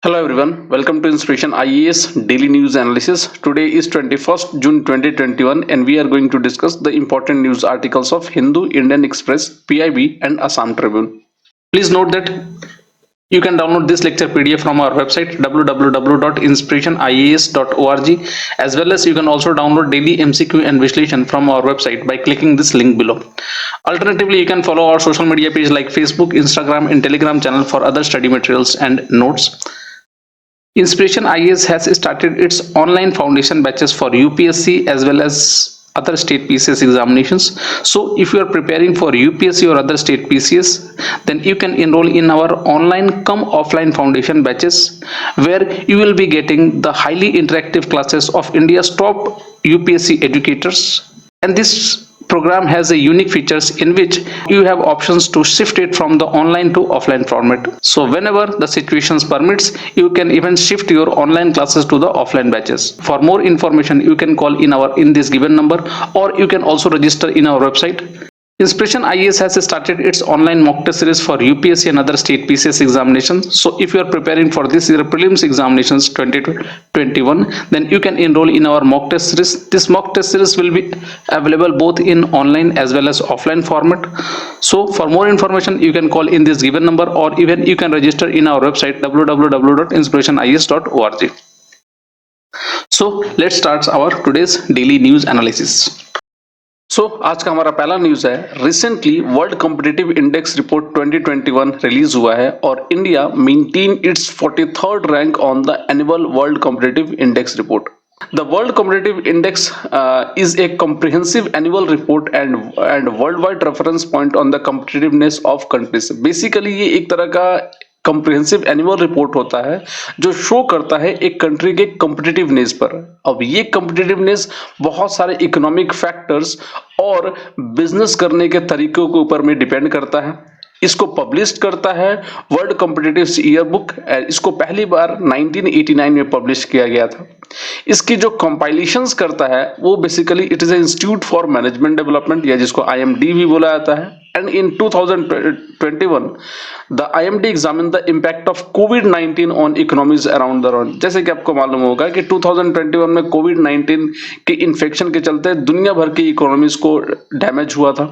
Hello everyone, welcome to Inspiration IAS Daily News Analysis. Today is 21st June 2021 and we are going to discuss the important news articles of Hindu, Indian Express, PIB and Assam Tribune. Please note that you can download this lecture PDF from our website www.inspirationias.org, as well as you can also download daily MCQ and Vishleshan from our website by clicking this link below. Alternatively, you can follow our social media page like Facebook, Instagram and Telegram channel for other study materials and notes. Inspiration IAS has started its online foundation batches for UPSC as well as other state PCS examinations. So if you are preparing for UPSC or other state PCS, then you can enroll in our online come offline foundation batches, where you will be getting the highly interactive classes of India's top UPSC educators. And this program has a unique features in which you have options to shift it from the online to offline format. So whenever the situations permits, you can even shift your online classes to the offline batches. For more information, you can call in this given number, or you can also register in our website. Inspiration IAS has started its online mock test series for UPSC and other state PCS examinations. So if you are preparing for this year prelims examinations 2021, then you can enroll in our mock test series. This mock test series will be available both in online as well as offline format. So for more information, you can call in this given number, or even you can register in our website www.inspirationias.org. So let's start our today's daily news analysis. आज का हमारा पहला news है, recently world competitive index report 2021 release हुआ है और India maintain its 43rd rank on the annual world competitive index report. The World Competitive Index is a comprehensive annual report and worldwide reference point on the competitiveness of countries. Basically ये एक तरह का comprehensive annual report होता है जो show करता है एक कंट्री के कॉम्पिटिटिवनेस पर. अब ये कॉम्पिटिटिवनेस बहुत सारे इकोनॉमिक फैक्टर्स और बिजनेस करने के तरीकों के ऊपर में डिपेंड करता है. इसको पब्लिश करता है वर्ल्ड कॉम्पिटिटिव ईयर बुक. इसको पहली बार 1989 में पब्लिश किया गया था. इसकी जो कंपाइलेशंस करता है वो basically it is a institute for management development, या जिसको IMD भी बोला जाता है. And in 2021, the IMD examined the impact of COVID-19 on economies around the world. जैसे कि आपको मालूम होगा कि 2021 में COVID-19 के इन्फेक्शन के चलते दुनिया भर की इकोनॉमीज को डैमेज हुआ था.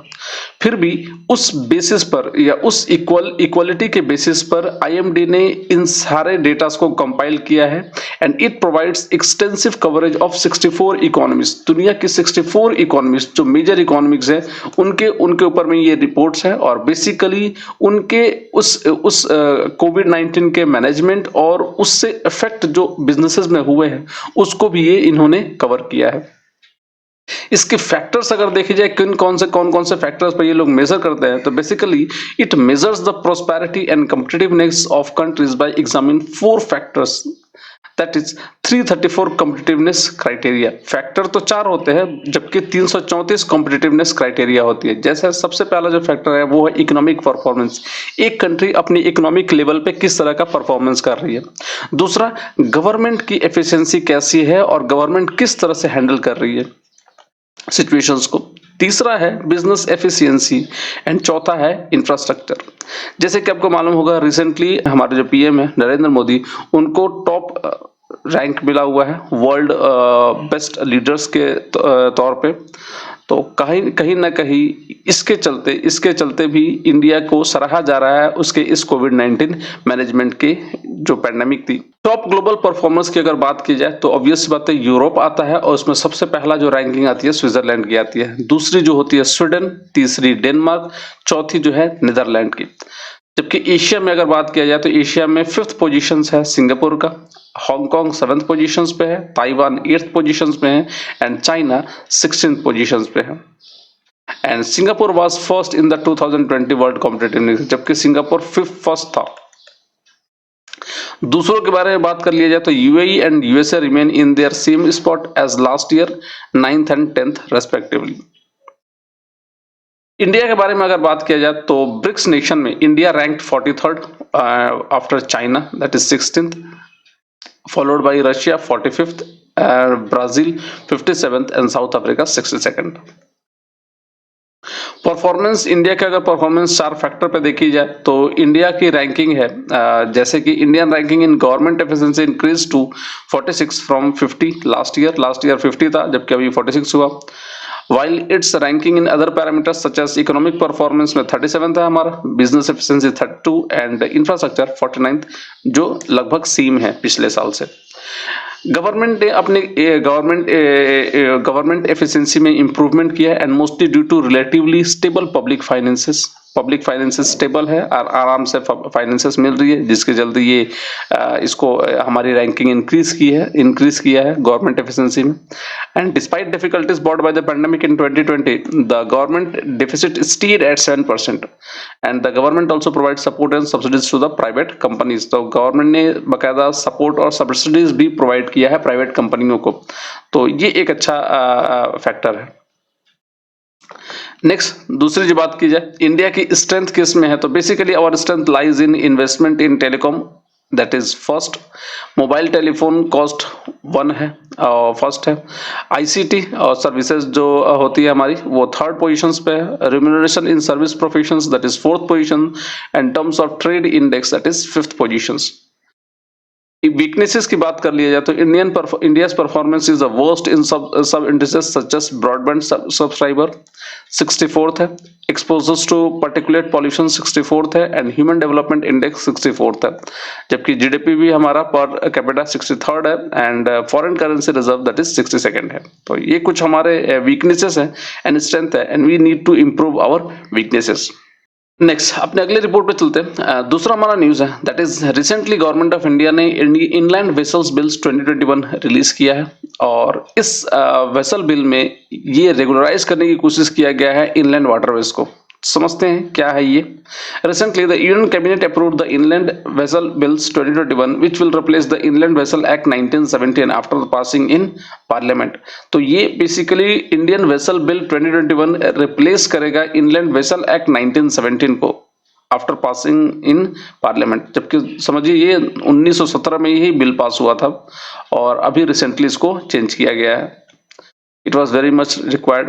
फिर भी उस बेसिस पर या उस इक्वालिटी के बेसिस पर IMD ने इन सारे डेटास को कंपाइल किया है and it provides extensive coverage of 64 economies. दुनिया की 64 इकोनॉमीज जो मेजर इकोनॉमिक्स है उनके ऊपर में ये रिपोर्ट्स है और बेसिकली उनके उस कोविड-19 के मैनेजमेंट और उससे इफेक्ट जो बिजनेसेस में हुए हैं उसको भी ये इन्होंने कवर किया है. इसके फैक्टर्स अगर देखे जाए कौन कौन से फैक्टर्स पर ये लोग मेजर करते हैं, तो basically it measures the prosperity and competitiveness of countries by examine 4 factors. That is 334 competitiveness criteria. Factor तो 4 होते हैं जबकि 334 कॉम्पिटिटिवनेस क्राइटेरिया होती है. जैसे सबसे पहला जो फैक्टर है वो है इकोनॉमिक परफॉर्मेंस. एक कंट्री अपनी इकोनॉमिक लेवल पे किस तरह का परफॉर्मेंस कर रही है. दूसरा, गवर्नमेंट की एफिशिएंसी कैसी है और गवर्नमेंट किस तरह से हैंडल कर रही है सिचुएशंस को. तीसरा है बिजनेस एफिशिएंसी एंड चौथा है इंफ्रास्ट्रक्चर. जैसे कि आपको मालूम होगा रिसेंटली हमारे जो PM है नरेंद्र मोदी, उनको टॉप रैंक मिला हुआ है वर्ल्ड बेस्ट लीडर्स के तौर पे. तो कहीं ना कहीं इसके चलते भी इंडिया को सराहा जा रहा है उसके इस कोविड-19 मैनेजमेंट के जो पैंडेमिक थी. टॉप ग्लोबल परफॉर्मेंस की अगर बात की जाए तो ऑब्वियस बात है यूरोप आता है और उसमें सबसे पहला जो रैंकिंग आती है स्विट्जरलैंड की आती है. दूसरी जो होती है स्वीडन, तीसरी डेनमार्क, चौथी जो है नीदरलैंड की. जबकि एशिया में अगर बात किया जाए तो एशिया में 5th पोजीशन है सिंगापुर का, हांगकांग 7th पोजीशन पे है, ताइवान 8th पोजीशन पे है एंड चाइना 16th पोजीशन पे है. And Singapore was first in the 2020 world competitiveness, जबकि सिंगापुर फर्स्ट था. दूसरों के बारे में बात कर लिया जाए तो UAE and USA remain in their same spot as last year, 9th and 10th respectively. India के बारे में अगर बात किया जाए तो ब्रिक्स नेशन में India ranked 43rd after China that is 16th, followed by Russia 45th, Brazil 57th and South Africa 62nd. Performance India के अगर परफॉर्मेंस 4 फैक्टर पे देखी जाए तो इंडिया की रैंकिंग है जैसे कि Indian ranking in government efficiency increase to 46 from 50 last year 50 था जबकि अभी 46 हुआ। while its ranking in other parameters such as economic performance में 37 था हमारा, business efficiency 32 and infrastructure 49 जो लगभग सेम है पिछले साल से। गवर्नमेंट ने अपने गवर्नमेंट एफिशिएंसी में इंप्रूवमेंट किया है and mostly due to relatively stable public finances stable है और आराम से फाइनेंसेस मिल रही है जिसके जल्दी ये इसको हमारी रैंकिंग इंक्रीज किया है गवर्नमेंट एफिशिएंसी में। And despite difficulties bought by the pandemic in 2020 the government deficit stood at 7% and the government also provide support and subsidies to the private companies. तो गवर्नमेंट ने बकायदा सपोर्ट और subsidies भी provide किया है private कंपनियों को, तो ये एक अच्छा फैक्टर है। नेक्स्ट दूसरी जो बात की जाए इंडिया की स्ट्रेंथ किस में है, तो basically our strength lies in investment in telecom, that is first. Mobile telephone cost first है। आईसीटी और सर्विसेज जो होती है हमारी वो थर्ड पोजीशंस पे है। Remuneration in service professions that is fourth position and terms of trade index that is fifth positions. Weaknesses की बात कर लिया जाए तो India's performance is the worst in sub indices such as broadband subscriber 64th है, exposures to particulate pollution 64th है and human development index 64th है, जबकि जीडीपी भी हमारा पर कैपिटा 63rd है and foreign currency reserve that is 62nd है। तो ये कुछ हमारे वीकनेसेस है एंड स्ट्रेंथ है and we need to improve our weaknesses. Next अपने अगले रिपोर्ट पे चलते हैं। दूसरा हमारा न्यूज है that is recently government of India ने इनलैंड वेसल्स बिल्स 2021 रिलीज किया है और इस वेसल बिल में ये रेगुलराइज करने की कोशिश किया गया है इनलैंड वाटरवेज को। समझते हैं क्या है ये। Recently the union cabinet approved the inland vessel bills 2021 which will replace the Inland Vessel Act 1917 after the passing in Parliament। तो ये basically Indian vessel bill 2021 replace करेगा इनलैंड वेसल एक्ट 1917 को आफ्टर पासिंग इन पार्लियामेंट, जबकि समझिए ये 1917 में ही bill pass हुआ था और अभी रिसेंटली इसको चेंज किया गया है। It was very much required.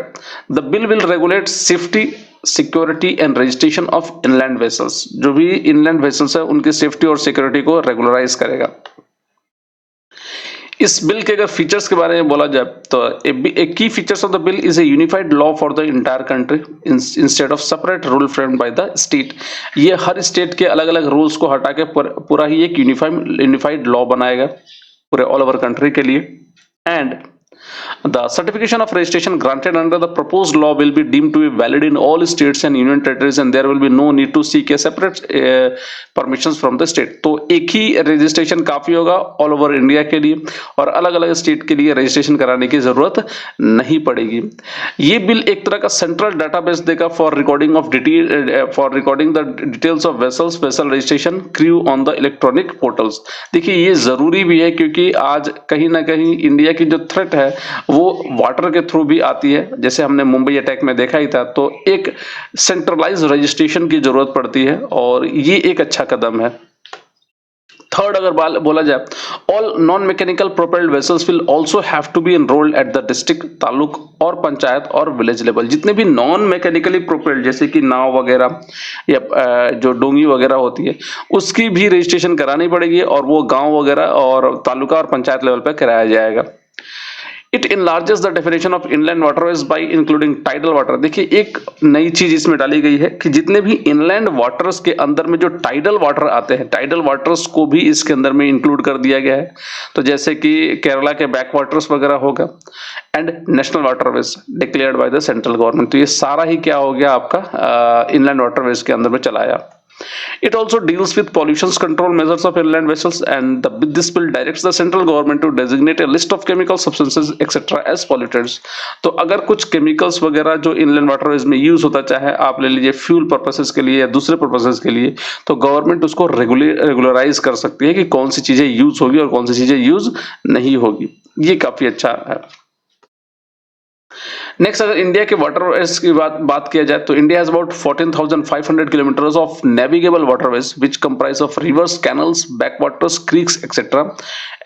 The bill will regulate safety, security and registration of inland vessels। जो भी inland vessels है उनकी सेफ्टी और सिक्योरिटी को रेगुलराइज करेगा। इस बिल के अगर फीचर्स के बारे में बोला जाए तो एक की features of the bill is a unified law for the entire country instead of separate rule framed by the state. ये हर स्टेट के अलग अलग रूल्स को हटा के पूरा ही एक यूनिफाइड लॉ बनाएगा पूरे ऑल ओवर कंट्री के लिए। And the certification of registration granted under the proposed law will be deemed to be valid in all states and union territories and there will be no need to seek a separate permissions from the state। तो एक ही registration काफी होगा all over India के लिए और अलग अलग state के लिए रजिस्ट्रेशन कराने की जरूरत नहीं पड़ेगी। ये बिल एक तरह का सेंट्रल डाटाबेस देगा for recording the details of vessels, vessel registration, crew on the electronic portals. देखिए ये जरूरी भी है क्योंकि आज कहीं ना कहीं इंडिया की जो थ्रेट है वो वाटर के थ्रू भी आती है, जैसे हमने मुंबई अटैक में देखा ही था। तो एक सेंट्रलाइज रजिस्ट्रेशन की जरूरत पड़ती है और ये एक अच्छा कदम है। थर्ड अगर बोला जाए all non mechanical propelled vessels will also have to be enrolled at the district, taluk और पंचायत और विलेज लेवल। जितने भी नॉन मैकेनिकली प्रोपेल्ड जैसे कि नाव वगैरह या जो डोंगी वगैरह होती है उसकी भी रजिस्ट्रेशन करानी पड़ेगी और वो गांव वगैरह और तालुका और पंचायत लेवल पर कराया जाएगा। It enlarges the definition of inland waterways by including tidal water। देखिए एक नई चीज इसमें डाली गई है कि जितने भी इनलैंड वाटर्स के अंदर में जो टाइडल वाटर आते हैं टाइडल वाटर्स को भी इसके अंदर में इंक्लूड कर दिया गया है। तो जैसे कि केरला के बैक वाटर्स वगैरह होगा and national waterways declared by the central government. तो ये सारा ही क्या हो गया आपका इनलैंड वाटरवेज के अंदर में चलाया। It also deals with pollution control measures of inland vessels and this bill directs the central government to designate a list of chemical substances etc. as pollutants। तो अगर कुछ केमिकल्स वगैरह जो इनलैंड वाटरवेज में यूज होता चाहे आप ले लीजिए फ्यूल पर्पसेस के लिए या दूसरे पर्पसेस के लिए, तो गवर्नमेंट उसको रेगुलराइज कर सकती है कि कौन सी चीजें यूज होगी और कौन सी चीजें यूज नहीं होगी। ये काफी अच्छा है। नेक्स्ट अगर इंडिया के वाटरवेज की बात किया जाए तो India has about 14,500 kilometres of navigable waterways which comprise of rivers, canals, backwaters, creeks etcetera.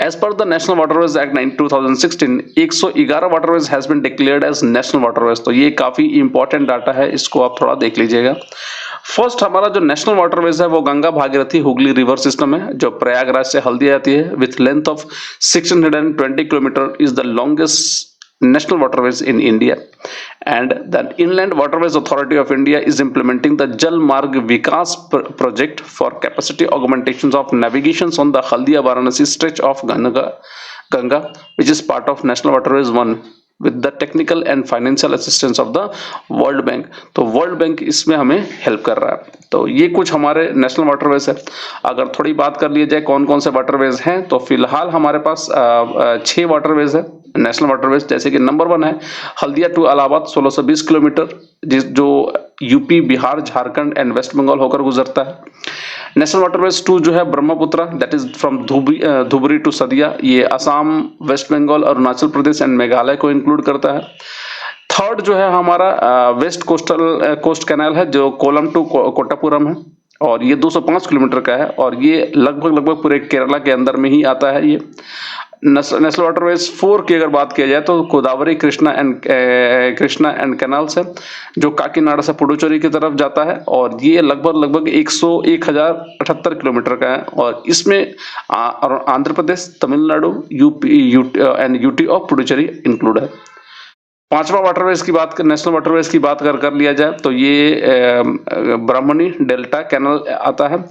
As per the national waterways act 2016, 111 waterways has been declared as national waterways. तो ये काफी इंपॉर्टेंट डाटा है, इसको आप थोड़ा देख लीजिएगा. फर्स्ट हमारा जो नेशनल वाटरवेज है वो गंगा भागीरथी हुगली रिवर सिस्टम है, जो प्रयागराज से हल्दिया जाती है, with length of 620 kilometre, is the longest national waterways in India. And the Inland Waterways Authority of India is implementing the Jal Marg Vikas project for capacity augmentations of navigations on the Haldia Varanasi stretch of Ganga, which is part of National Waterways 1, with the technical and financial assistance of the World Bank. तो World Bank इसमें हमें help कर रहा है. तो ये कुछ हमारे नेशनल वाटरवेज है. अगर थोड़ी बात कर ली जाए कौन कौन से वाटरवेज हैं, तो फिलहाल हमारे पास 6 वाटरवेज है नेशनल वाटरवेज. जैसे कि नंबर 1 है हल्दिया टू इलाहाबाद 1620 किलोमीटर, जो यूपी, बिहार, झारखंड एंड वेस्ट बंगाल होकर गुजरता है. नेशनल वाटरवेज 2 जो है Brahmaputra, that is from Dhubri to Sadiya, ये असम, वेस्ट बंगाल, अरुणाचल प्रदेश एंड मेघालय को इंक्लूड करता है. थर्ड जो है हमारा वेस्ट कोस्ट कैनाल है, जो कोलम टू कोट्टापुरम है, और ये 205 किलोमीटर का है, और ये लगभग पूरे केरला के अंदर में ही आता है. ये नेशनल वाटरवेज 4 की अगर बात किया जाए तो गोदावरी, कृष्णा एंड कैनाल्स है, जो काकीनाडा से पुडुचेरी की तरफ जाता है, और ये लगभग 1078 किलोमीटर का है, और इसमें Andhra Pradesh, Tamil Nadu, UP and UT of Puducherry include है. पांचवा वाटरवेज की बात नेशनल वाटरवेज की बात कर लिया जाए तो ये ब्राह्मणी डेल्टा कैनल आता है,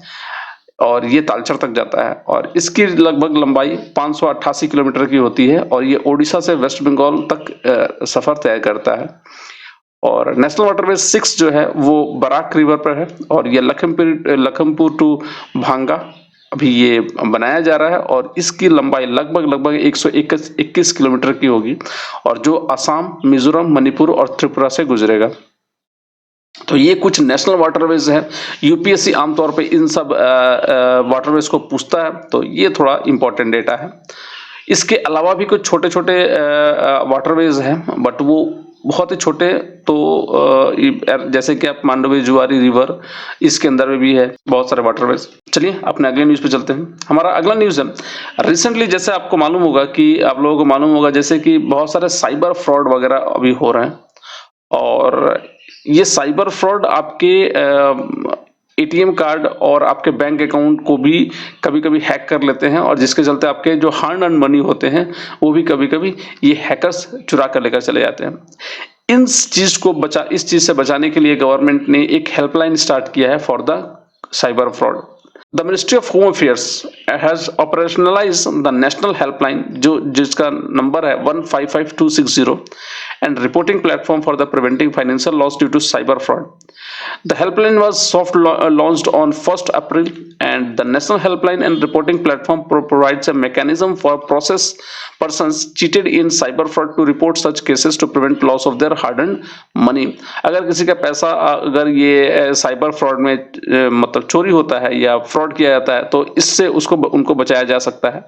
और ये तालचर तक जाता है, और इसकी लगभग लंबाई 588 किलोमीटर की होती है, और ये ओडिशा से वेस्ट बंगाल तक सफर तय करता है. और नेशनल वाटरवेज 6 जो है वो बराक रिवर पर है, और ये लखनपुर टू भांगा अभी ये बनाया जा रहा है, और इसकी लंबाई लगभग 121 किलोमीटर की होगी, और जो असम, मिजोरम, मणिपुर और त्रिपुरा से गुजरेगा. तो ये कुछ नेशनल वाटरवेज है. यूपीएससी आमतौर पे इन सब वाटरवेज को पूछता है, तो ये थोड़ा इंपॉर्टेंट डेटा है. इसके अलावा भी कुछ छोटे छोटे वाटरवेज हैं, बट वो बहुत ही छोटे. तो जैसे कि आप मांडवी जुआरी रिवर, इसके अंदर में भी है बहुत सारे वाटरवेज. चलिए अपने अगले न्यूज पे चलते हैं. हमारा अगला न्यूज है रिसेंटली, जैसे आपको मालूम होगा कि आप लोगों को मालूम होगा जैसे कि बहुत सारे साइबर फ्रॉड वगैरह अभी हो रहे हैं, और ये साइबर फ्रॉड आपके एटीएम कार्ड और आपके बैंक अकाउंट को भी कभी-कभी हैक कर लेते हैं, और जिसके चलते आपके जो हार्ड अर्न मनी होते हैं वो भी कभी-कभी ये हैकर्स चुरा कर लेकर चले जाते हैं. इस चीज से बचाने के लिए गवर्नमेंट ने एक हेल्पलाइन स्टार्ट किया है for the cyber fraud. The Ministry of Home Affairs has operationalized the national helpline, जिसका नंबर है 155260, and reporting platform for the preventing financial loss due to cyber fraud. The helpline was soft launched on 1st April, and the national helpline and reporting platform provides a mechanism for persons cheated in cyber fraud to report such cases to prevent loss of their hard-earned money. अगर किसी का पैसा अगर ये cyber fraud में मतलब चोरी होता है या फ्रॉड किया जाता है, तो इससे उनको बचाया जा सकता है.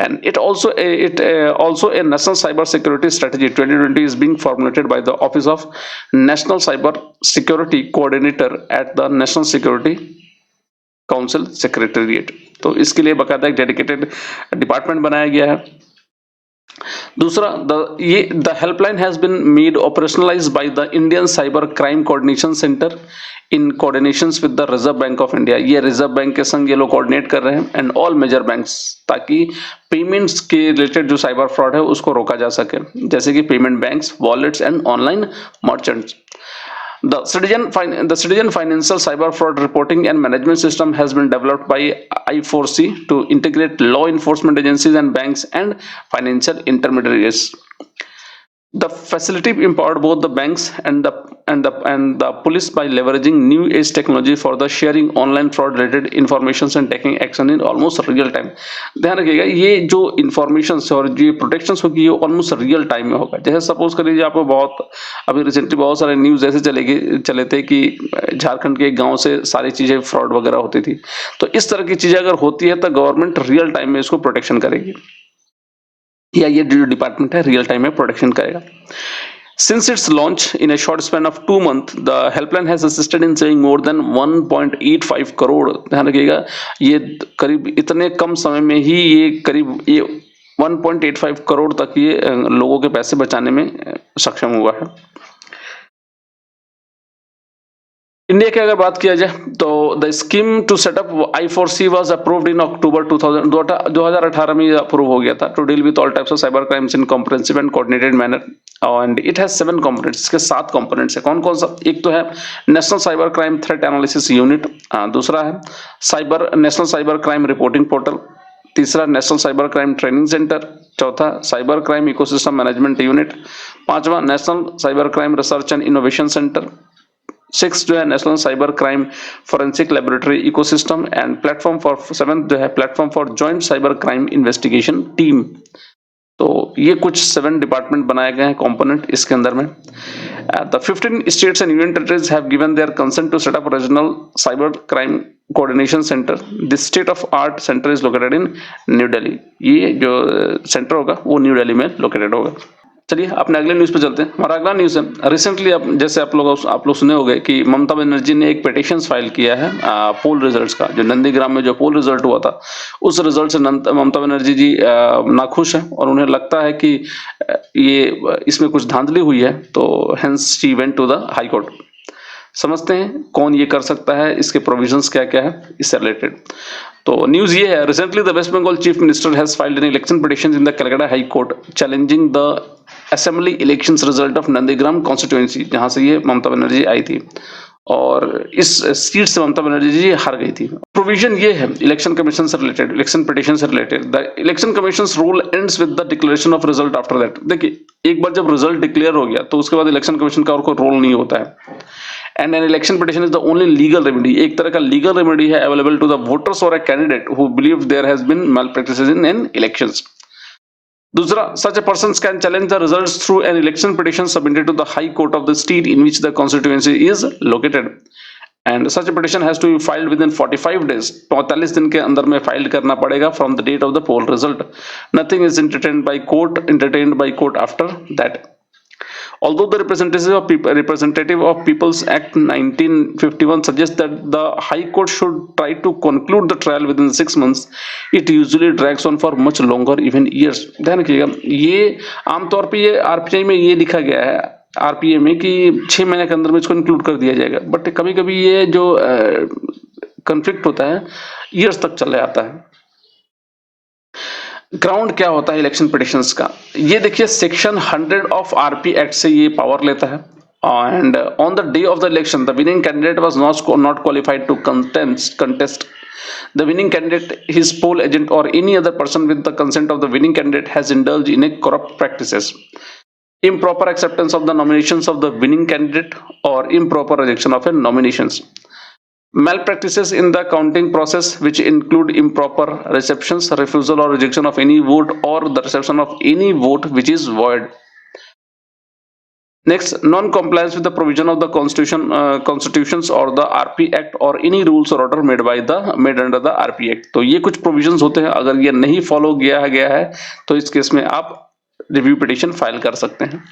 And it also a national cyber security strategy 2020 is being formulated by the Office of National Cyber Security Coordinator at the National Security Council Secretariat. तो इसके लिए बकायदा एक डेडिकेटेड डिपार्टमेंट बनाया गया है. दूसरा, the helpline has been made operationalized by the Indian Cyber Crime Coordination Center in coordinations with the Reserve Bank of India. ये रिजर्व बैंक के संग ये लोग कोऑर्डिनेट कर रहे हैं, एंड ऑल मेजर बैंक्स, ताकि पेमेंट्स के रिलेटेड जो साइबर फ्रॉड है उसको रोका जा सके, जैसे कि payment banks, wallets and online merchants. The Citizen Financial Cyber Fraud Reporting and Management System has been developed by I4C to integrate law enforcement agencies and banks and financial intermediaries. The facility empowered both the banks and the police by leveraging new age technology for the sharing online fraud related information and taking action in almost real time. ध्यान रखिएगा, ये जो information और जो protection होगी ये almost real time में होगा. जैसे सपोज कर लीजिए, आपको अभी रिसेंटली बहुत सारे न्यूज ऐसे चले थे कि झारखंड के गांव से सारी चीजें फ्रॉड वगैरह होती थी. तो इस तरह की चीजें अगर होती है तो गवर्नमेंट रियल टाइम में इसको प्रोटेक्शन करेगी. या ये जो डिपार्टमेंट है रियल टाइम में प्रोटेक्शन करेगा। Since its launch in a short span of 2 months, the helpline has assisted in saving more than 1.85 crore. ध्यान रखिएगा, ये करीब इतने कम समय में ही ये करीब ये 1.85 करोड़ तक ये लोगों के पैसे बचाने में सक्षम हुआ है। इंडिया की अगर बात किया जाए तो the scheme to set up I4C was approved in October 2018 में अप्रूव हो गया था to deal with all types of cyber crimes in comprehensive and coordinated manner and it has 7 components. इसके 7 कंपोनेंट्स है। कौन कौन सा? एक तो है national cyber crime threat analysis unit, दूसरा है national cyber crime reporting portal, तीसरा national cyber crime training centre, चौथा cyber crime ecosystem management unit, पांचवा national cyber crime research and innovation centre, 6 जो है national cyber crime forensic laboratory ecosystem and platform for 7 जो है platform for joint cyber crime investigation team. तो ये कुछ 7 department बनाए गए हैं कंपोनेंट इसके अंदर में। The 15 states and union territories have given their consent to set up regional cyber crime coordination centre. This state of art centre is located in New Delhi. ये जो सेंटर होगा वो न्यू दिल्ली में लोकेटेड होगा। चलिए अपने अगले न्यूज पे चलते हैं। हमारा अगला न्यूज है रिसेंटली जैसे आप लोग सुने होंगे कि ममता बनर्जी ने एक पिटीशन फाइल किया है पोल रिजल्ट्स का। जो नंदीग्राम में जो पोल रिजल्ट हुआ था उस रिजल्ट से ममता बनर्जी जी नाखुश है और उन्हें लगता है कि ये इसमें कुछ धांधली हुई है, तो hence she went to the high court. समझते हैं कौन ये कर सकता है, इसके प्रोविजंस क्या क्या है इससे रिलेटेड। तो न्यूज ये है, recently the West Bengal chief minister has filed an election petition in the Calcutta high court challenging the assembly elections result of Nandigram constituency, जहां से ये ममता बनर्जी आई थी और इस सीट से ममता बनर्जी जी हार गई थी। प्रोविजन ये है इलेक्शन कमीशन से रिलेटेड, इलेक्शन पिटीशन से related, the election commissions rule ends with the declaration of result after that. देखिए एक बार जब रिजल्ट डिक्लेयर हो गया तो उसके बाद इलेक्शन कमीशन का और कोई रोल नहीं होता है। And an election petition is the only legal remedy, एक तरह का legal remedy है available to the voters or a candidate who believe there has been malpractices in an elections. दूसरा, such a person can challenge the results through an election petition submitted to the High Court of the state in which the constituency is located. And such a petition has to be filed within 45 days. 45 दिन के अंदर में file करना पड़ेगा from the date of the poll result. Nothing is entertained by court after that. Although the representative of People's Act 1951 suggests that the High Court should try to conclude the trial within 6 months, it usually drags on for much longer, even years. ध्यान रखिएगा, ये आमतौर पे ये RPI में ये लिखा गया है आरपीए में कि 6 महीने के अंदर में इसको इंक्लूड कर दिया जाएगा, बट कभी कभी ये जो कंफ्लिक्ट होता है ईयर्स तक चले आता है। ग्राउंड क्या होता है इलेक्शन पिटिशंस का, ये देखिए सेक्शन 100 ऑफ आरपी एक्ट से ये पावर लेता है। And on the day of the election the winning candidate was not qualified to contest the winning candidate, his poll agent or any other person with the consent of the winning candidate has indulged in a corrupt practices, improper acceptance of the nominations of the winning candidate or improper rejection of a nominations, malpractices in the counting process which include improper receptions, refusal or rejection of any vote or the reception of any vote which is void. Next, non-compliance with the provision of the constitutions or the RP Act or any rules or order made under the RP Act. तो ये कुछ provisions होते हैं, अगर ये नहीं follow किया गया है तो इस केस में आप रिव्यू पिटीशन फाइल कर सकते हैं।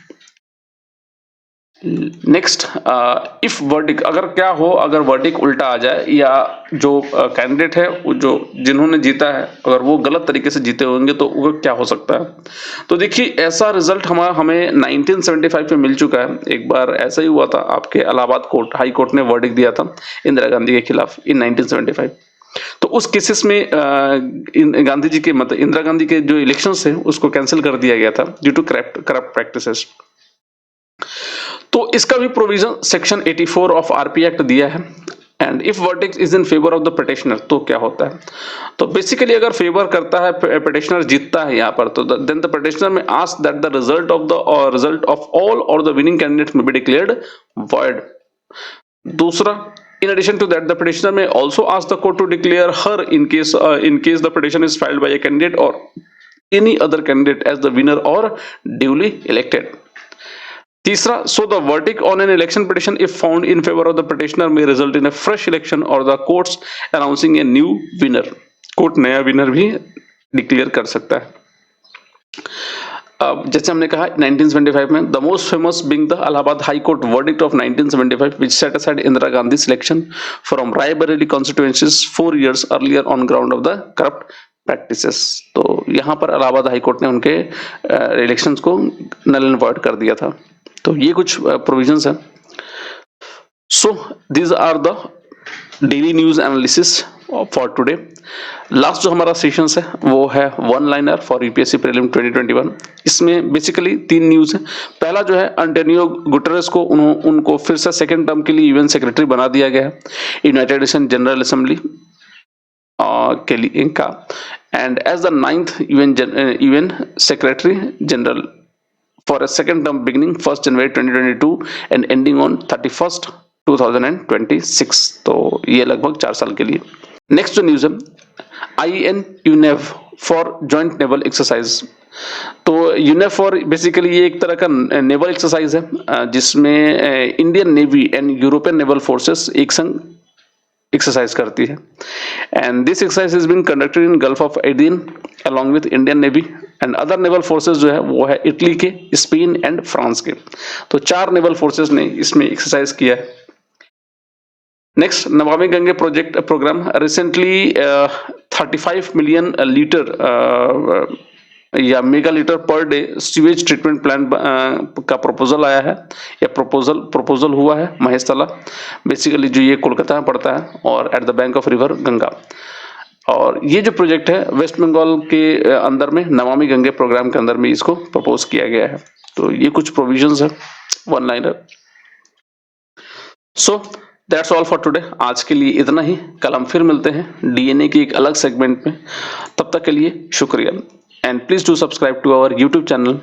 नेक्स्ट, इफ वर्डिक अगर वर्डिक उल्टा आ जाए या जो कैंडिडेट है जो जिन्होंने जीता है अगर वो गलत तरीके से जीते होंगे तो वो क्या हो सकता है। तो देखिए ऐसा रिजल्ट हमें 1975 में मिल चुका है। एक बार ऐसा ही हुआ था, आपके इलाहाबाद हाई कोर्ट ने वर्डिक दिया था इंदिरा गांधी के खिलाफ इन 1975। तो उस केसेस में गांधी जी के इंदिरा गांधी के जो इलेक्शंस थे उसको कैंसिल कर दिया गया था ड्यू टू करप्ट प्रैक्टिसेस। तो इसका भी provision section 84 of RP act दिया है। And if verdict is in favour of the petitioner तो क्या होता है, तो बेसिकली अगर फेवर करता है पिटिशनर जीतता है यहाँ पर, तो देन द पिटिशनर में ask that the result of all और द विनिंग कैंडिडेट्स में बी डिक्लेयर्ड वॉइड। दूसरा, in addition to that the petitioner may also ask the court to declare her in case the petition is filed by a candidate or any other candidate as the winner or duly elected. तीसरा, so the verdict on an election petition if found in favor of the petitioner may result in a fresh election or the courts announcing a new winner. Court नया winner भी declare कर सकता है। जैसे हमने कहा 1975 में the most famous being the Allahabad high court verdict of 1975 which set aside Indira Gandhi selection from Raebareli constituencies 4 years earlier on ground of the corrupt practices. तो यहाँ पर इलाहाबाद हाई कोर्ट ने उनके इलेक्शंस को नल एंड वॉइड कर दिया था। तो ये कुछ प्रोविजंस हैं। So these are the daily news analysis for today. Last जो हमारा सेशन है वो है one liner for UPSC prelim 2021। इसमें बेसिकली 3 न्यूज है। पहला जो है एंटोनियो गुटेरेस को उनको फिर से सेकंड टर्म के लिए यूएन सेक्रेटरी बना दिया गया है यूनाइटेड नेशन जनरल असेंबली के लिए इनका, and as the 9th UN secretary general for a second term beginning 1st January 2022 and ending on 31st 2026। तो ये लगभग 4 साल के लिए। नेक्स्ट जो न्यूज है IN UNEV for joint naval exercise. तो यूनेफॉर बेसिकली ये एक तरह का नेवल एक्सरसाइज है जिसमें Indian navy and European naval forces एक संग एक्सरसाइज करती है, and this exercise is being conducted in gulf of Aiden along with Indian navy and other naval forces जो है वो है इटली के, स्पेन एंड फ्रांस के। तो 4 नेवल फोर्सेस ने इसमें एक्सरसाइज किया है। Next Namami Gange project programme recently 35 million litre या mega litre per day sewage treatment plant का प्रपोजल आया है या प्रपोजल हुआ है महेशतला। बेसिकली जो ये कोलकाता में पड़ता है और at the bank of river Ganga. और ये जो प्रोजेक्ट है वेस्ट बंगाल के अंदर में नमामि गंगे प्रोग्राम के अंदर में इसको प्रपोज किया गया है। तो ये कुछ प्रोविजंस है one liner. So that's all for today. आज के लिए इतना ही। कल हम फिर मिलते हैं डीएनए की एक अलग सेगमेंट में। तब तक के लिए शुक्रिया and please do subscribe to our YouTube channel